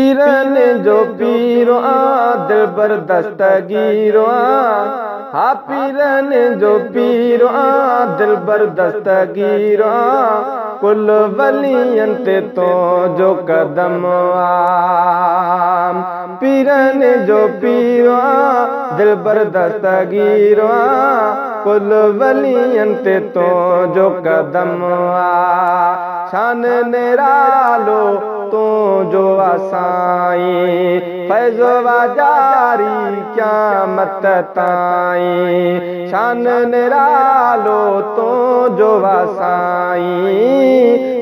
पीरन जो पीरो दिलबर दस्तगीरो हा पीरन जो पीरो दिलबर दस्तगीरो कुल वलियन ते तो जो कदम पीरन जो पीरो दिलबर दस्तगीरो कुल वलियन ते तो जो कदम शान निरालो तो जो असाई फैज़ो जारी क़यामत ताईं शान निरालो तो जो असाई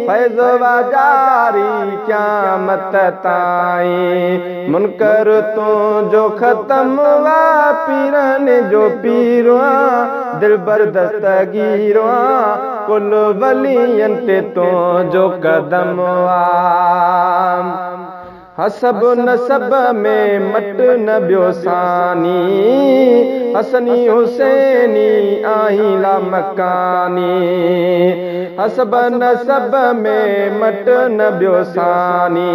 फैज़ो जारी क़यामत ताईं मुनकर तो जो ख़त्म वा पीरन जो पीरो दिलबर दस्तगीरो कुल वलियन ते तो जो कदम हसब नसब में मट न बियो सानी हसनी हुसैनी आहिला मकानी हसब नसब में मट न बियो सानी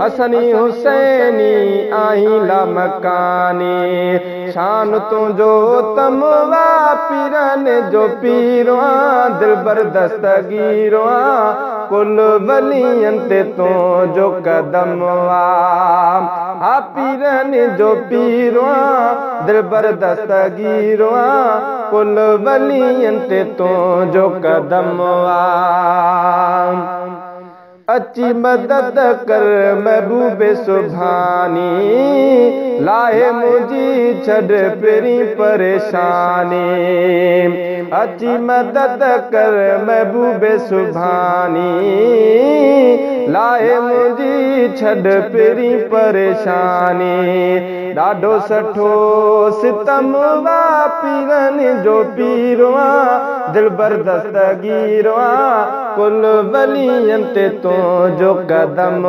हसनी हुसैनी आहिला मकानी शान तुझो तमवा पीरन जो पीरो दिलबर दस्तगीरो कुल वलियन ते तो जो कदम हा पीरन जो पीरो दिलबर दस्तगीरो कुल वलियन ते तो जो कदम अची मदद कर महबूबे सुभानी लाहे मुझी छड़ पेरी परेशानी अची मदद कर महबूबे सुभानी लाहे मुझी छड़ पेरी परेशानी ॾाढो सठो सितम वा पीरन जो पीरो दिलबर दस्तगीरो कुल वलियन ते तो जो कदम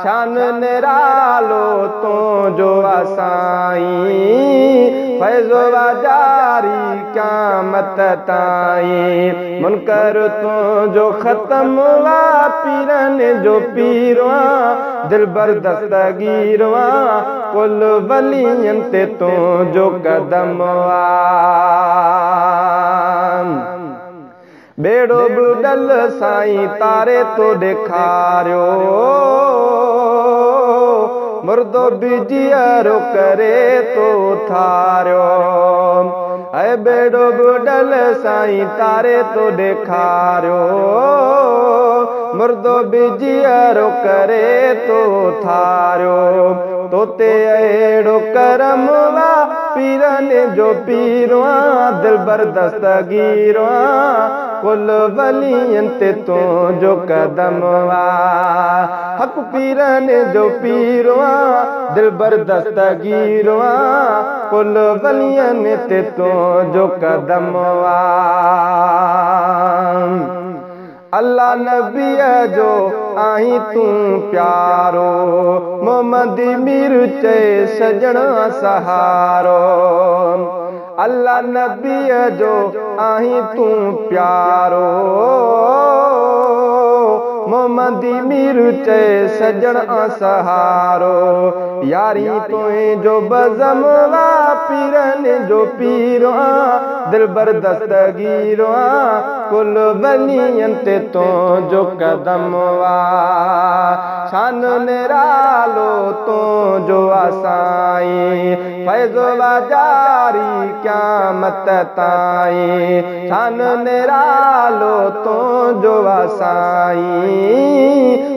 शान निरालो तो जो असाई फैज़ो जारी क़यामत ताईं मुनकर तो जो ख़त्म वा पीरन जो पीरो दिलबर दस्तगीरो कुल वलियन ते तो जो कदम बेड़ो बुडल साईं तारे तो ॾेखारियो मुर्दो बिजियरो करे तो थारियो ऐं बेड़ो बुडल साईं तारे तो ॾेखारियो मुर्दो बिजियरो करे तो थारियो तोते अहिड़ो करम वा पीरन जो पीरो दिलबर दस्तगीरो कुल वलियन ते तो जो कदम हक पीरन जो पीरो दिलबर दस्तगीरो कुल वलियन ते तो जो कदम अल्लाह नबी जो आहीं तू प्यारो मोहम्मद मीर चे सजण सहारो अल्लाह नबी जो आहीं तू प्यारो मोहम्मद मीर चे सजण सहारो यारी तुझो बज़म वा पीरन जो पीरो दिलबर दस्तगीरो कुल वलियन ते तो जो कदम शान निरालो तो जो असाई फैज़ो जारी क़यामत ताईं शान निरालो तो जो असाई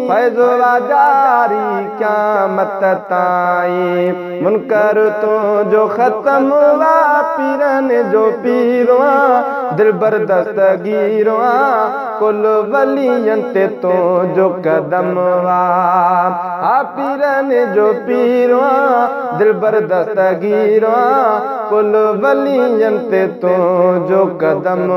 फैज़ो जारी क़यामत ताईं मुनकर तो जो ख़त्म वा पीरन जो पीरो दिलबर दस्तगीरो कुल वलियन ते तो जो कदम हा पीरन जो पीरो दिलबर दस्तगीरो कुल वलियन ते तो जो कदम